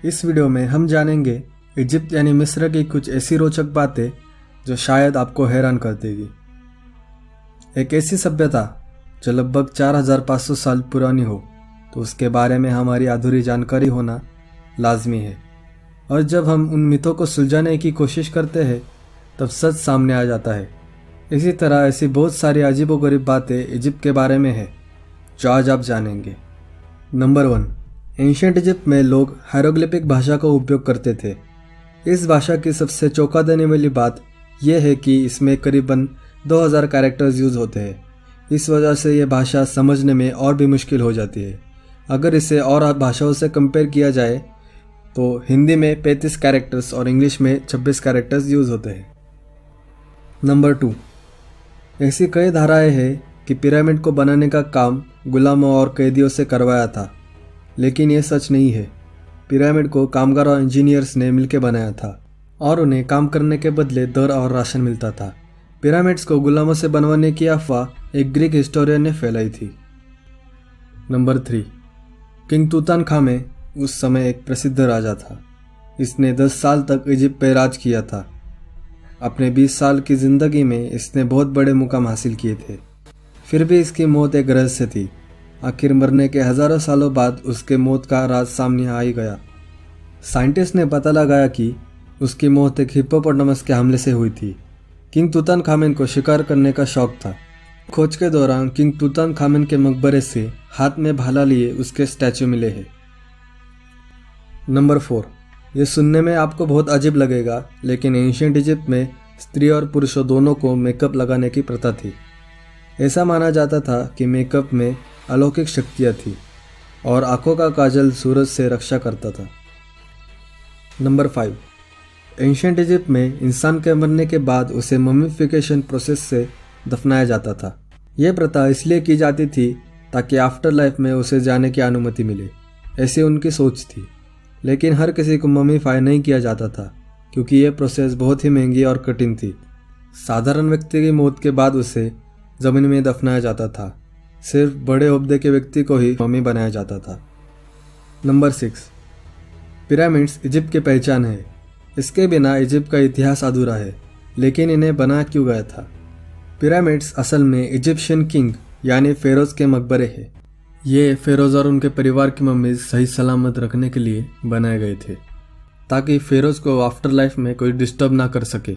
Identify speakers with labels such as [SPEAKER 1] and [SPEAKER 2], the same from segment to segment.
[SPEAKER 1] इस वीडियो में हम जानेंगे इजिप्ट यानी मिस्र की कुछ ऐसी रोचक बातें जो शायद आपको हैरान कर देगी। एक ऐसी सभ्यता जो लगभग 4500 साल पुरानी हो तो उसके बारे में हमारी अधूरी जानकारी होना लाजमी है। और जब हम उन मिथों को सुलझाने की कोशिश करते हैं तब सच सामने आ जाता है। इसी तरह ऐसी बहुत सारी अजीबोगरीब बातें इजिप्ट के बारे में है जो आज आप जानेंगे। नंबर 1, एंशिएंट इजिप्ट में लोग हायरोग्लिफिक भाषा का उपयोग करते थे। इस भाषा की सबसे चौंका देने वाली बात यह है कि इसमें करीबन 2000 कैरेक्टर्स यूज़ होते हैं। इस वजह से यह भाषा समझने में और भी मुश्किल हो जाती है। अगर इसे और भाषाओं से कंपेयर किया जाए तो हिंदी में 35 कैरेक्टर्स और इंग्लिश में 26 कैरेक्टर्स यूज़ होते हैं। नंबर 2, ऐसी कई धाराएं हैं कि पिरामिड को बनाने का काम गुलामों और कैदियों से करवाया था, लेकिन ये सच नहीं है। पिरामिड को कामगार और इंजीनियर्स ने मिलकर बनाया था और उन्हें काम करने के बदले दर और राशन मिलता था। पिरामिड्स को गुलामों से बनवाने की अफवाह एक ग्रीक हिस्टोरियन ने फैलाई थी। नंबर 3, किंग तूतनखामेन उस समय एक प्रसिद्ध राजा था। इसने 10 साल तक इजिप्ट पर राज किया था। अपने 20 साल की ज़िंदगी में इसने बहुत बड़े मुकाम हासिल किए थे। फिर भी इसकी मौत एक रहस्य थी। आखिर मरने के हज़ारों सालों बाद उसके मौत का राज सामने आ ही गया। साइंटिस्ट ने पता लगाया कि उसकी मौत एक हिप्पोपोटामस के हमले से हुई थी। किंग तूतनखामेन को शिकार करने का शौक था। खोज के दौरान किंग तूतनखामेन के मकबरे से हाथ में भाला लिए उसके स्टैचू मिले हैं। नंबर 4, ये सुनने में आपको बहुत अजीब लगेगा, लेकिन एंशिएंट इजिप्ट में स्त्री और पुरुषों दोनों को मेकअप लगाने की प्रथा थी। ऐसा माना जाता था कि मेकअप में अलौकिक शक्तियाँ थी और आंखों का काजल सूरज से रक्षा करता था। नंबर 5, एंशिएंट इजिप्ट में इंसान के मरने के बाद उसे ममीफिकेशन प्रोसेस से दफनाया जाता था। यह प्रथा इसलिए की जाती थी ताकि आफ्टर लाइफ में उसे जाने की अनुमति मिले। ऐसी उनकी सोच थी। लेकिन हर किसी को ममीफाई नहीं किया जाता था क्योंकि यह प्रोसेस बहुत ही महंगी और कठिन थी। साधारण व्यक्ति की मौत के बाद उसे ज़मीन में दफनाया जाता था। सिर्फ बड़े ओहदे के व्यक्ति को ही मम्मी बनाया जाता था। नंबर 6, पिरामिड्स इजिप्ट की पहचान है। इसके बिना इजिप्ट का इतिहास अधूरा है। लेकिन इन्हें बनाया क्यों गया था? पिरामिड्स असल में इजिप्शियन किंग यानी फेरोज के मकबरे हैं। ये फेरोज और उनके परिवार की मम्मीज सही सलामत रखने के लिए बनाए गए थे ताकि फेरोज को आफ्टर लाइफ में कोई डिस्टर्ब ना कर सके।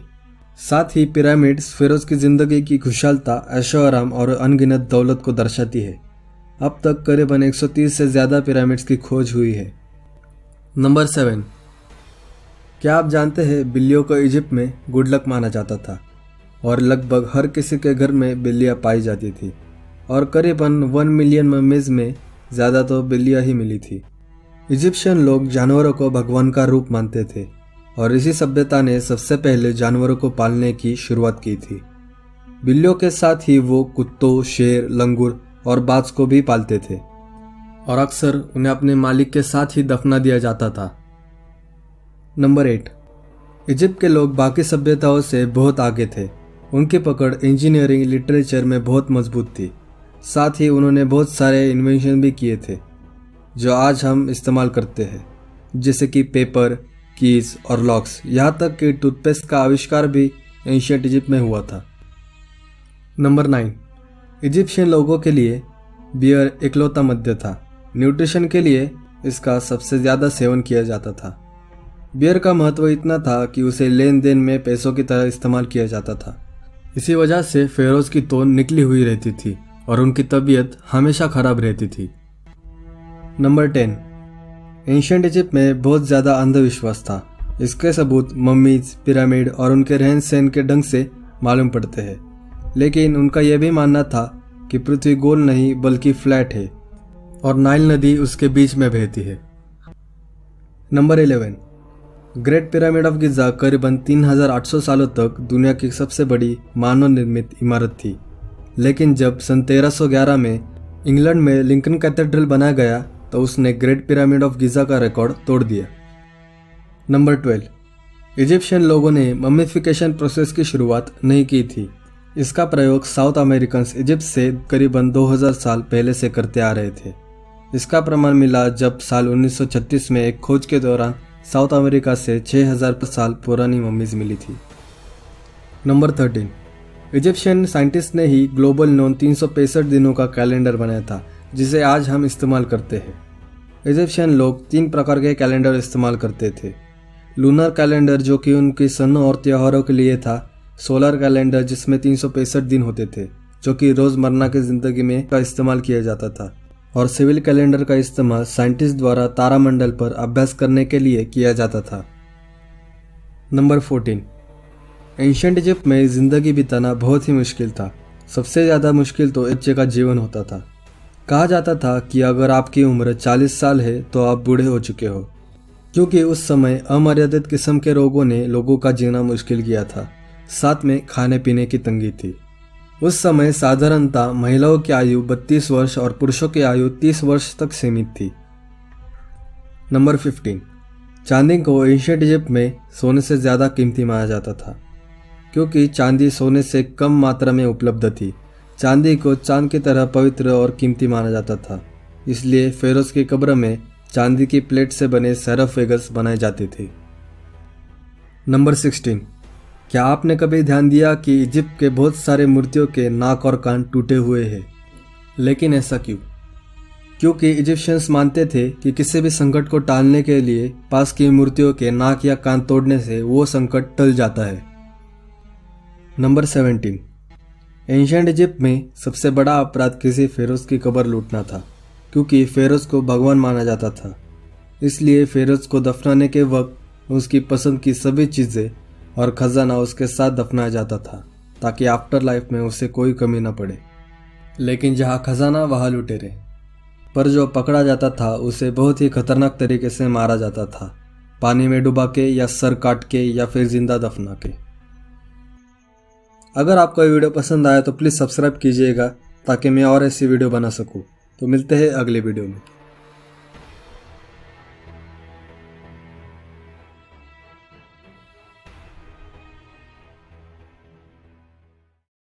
[SPEAKER 1] साथ ही पिरामिड्स फेरोज की ज़िंदगी की खुशहालता, ऐशो-आराम और अनगिनत दौलत को दर्शाती है। अब तक करीबन 130 से ज़्यादा पिरामिड्स की खोज हुई है। नंबर 7, क्या आप जानते हैं बिल्लियों को इजिप्ट में गुड लक माना जाता था और लगभग हर किसी के घर में बिल्लियाँ पाई जाती थी और करीबन 1 मिलियन मम्मीज़ में ज़्यादा तो बिल्लियाँ ही मिली थी। इजिप्शियन लोग जानवरों को भगवान का रूप मानते थे और इसी सभ्यता ने सबसे पहले जानवरों को पालने की शुरुआत की थी। बिल्लियों के साथ ही वो कुत्तों, शेर, लंगूर और बाज को भी पालते थे और अक्सर उन्हें अपने मालिक के साथ ही दफना दिया जाता था। नंबर 8, इजिप्ट के लोग बाकी सभ्यताओं से बहुत आगे थे। उनकी पकड़ इंजीनियरिंग, लिटरेचर में बहुत मजबूत थी। साथ ही उन्होंने बहुत सारे इन्वेंशन भी किए थे जो आज हम इस्तेमाल करते हैं, जैसे कि पेपर, कीज और लॉक्स। यहाँ तक कि टूथपेस्ट का आविष्कार भी एंशिएंट इजिप्ट में हुआ था। नंबर 9, इजिप्शियन लोगों के लिए बियर इकलौता मद्य था। न्यूट्रिशन के लिए इसका सबसे ज़्यादा सेवन किया जाता था। बियर का महत्व इतना था कि उसे लेन देन में पैसों की तरह इस्तेमाल किया जाता था। इसी वजह से फेरोज की तोन निकली हुई रहती थी और उनकी तबीयत हमेशा खराब रहती थी। नंबर 10, एंशिएंट इजिप्ट में बहुत ज़्यादा अंधविश्वास था। इसके सबूत मम्मीज, पिरामिड और उनके रहन सहन के ढंग से मालूम पड़ते हैं। लेकिन उनका यह भी मानना था कि पृथ्वी गोल नहीं बल्कि फ्लैट है और नाइल नदी उसके बीच में बहती है। Number 11, great pyramid of Giza करीबन 3800 सालों तक दुनिया की सबसे बड़ी मानव निर्मित इमारत थी। लेकिन जब सन 1311 में इंग्लैंड में लिंकन कैथेड्रल बनाया गया तो उसने ग्रेट पिरामिड ऑफ गिज़ा का रिकॉर्ड तोड़ दिया। नंबर 12, इजिप्शियन लोगों ने ममीफिकेशन प्रोसेस की शुरुआत नहीं की थी। इसका प्रयोग साउथ अमेरिकन्स इजिप्ट से करीबन 2000 साल पहले से करते आ रहे थे। इसका प्रमाण मिला जब साल 1936 में एक खोज के दौरान साउथ अमेरिका से 6000 साल पुरानी मम्मीज मिली थी। नंबर 13, इजिप्शियन साइंटिस्ट ने ही ग्लोबल नॉन 365 दिनों का कैलेंडर बनाया था जिसे आज हम इस्तेमाल करते हैं। इजिप्शियन लोग 3 प्रकार के कैलेंडर इस्तेमाल करते थे। लूनर कैलेंडर जो कि उनकी सनों और त्योहारों के लिए था, सोलर कैलेंडर जिसमें 365 दिन होते थे जो कि रोज़मर्रा की ज़िंदगी में का इस्तेमाल किया जाता था, और सिविल कैलेंडर का इस्तेमाल साइंटिस्ट द्वारा तारामंडल पर अभ्यास करने के लिए किया जाता था। नंबर 14, एंशिएंट इजिप्ट में ज़िंदगी बिताना बहुत ही मुश्किल था। सबसे ज़्यादा मुश्किल तो बच्चे का जीवन होता था। कहा जाता था कि अगर आपकी उम्र 40 साल है तो आप बूढ़े हो चुके हो, क्योंकि उस समय अमर्यादित किस्म के रोगों ने लोगों का जीना मुश्किल किया था। साथ में खाने पीने की तंगी थी। उस समय साधारणतः महिलाओं की आयु 32 वर्ष और पुरुषों की आयु 30 वर्ष तक सीमित थी। नंबर 15, चांदी को एंशिएंट इजिप्ट में सोने से ज़्यादा कीमती माना जाता था, क्योंकि चांदी सोने से कम मात्रा में उपलब्ध थी। चांदी को चांद की तरह पवित्र और कीमती माना जाता था, इसलिए फेरोज की कब्र में चांदी की प्लेट से बने सैरफेगस बनाए जाते थे। नंबर 16, क्या आपने कभी ध्यान दिया कि इजिप्ट के बहुत सारे मूर्तियों के नाक और कान टूटे हुए हैं? लेकिन ऐसा क्यों? क्योंकि इजिप्शियंस मानते थे कि किसी भी संकट को टालने के लिए पास की मूर्तियों के नाक या कान तोड़ने से वो संकट टल जाता है। नंबर 17, एंशिएंट इजिप्ट में सबसे बड़ा अपराध किसी फेरोज की कब्र लूटना था, क्योंकि फेरोज को भगवान माना जाता था। इसलिए फेरोज को दफनाने के वक्त उसकी पसंद की सभी चीज़ें और खजाना उसके साथ दफनाया जाता था, ताकि आफ्टर लाइफ में उसे कोई कमी न पड़े। लेकिन जहाँ खजाना वहाँ लुटेरे। पर जो पकड़ा जाता था उसे बहुत ही खतरनाक तरीके से मारा जाता था, पानी में डुबा के या सर काट के या फिर जिंदा दफना के। अगर आपको ये वीडियो पसंद आया तो प्लीज़ सब्सक्राइब कीजिएगा ताकि मैं और ऐसी वीडियो बना सकूं। तो मिलते हैं अगले वीडियो में।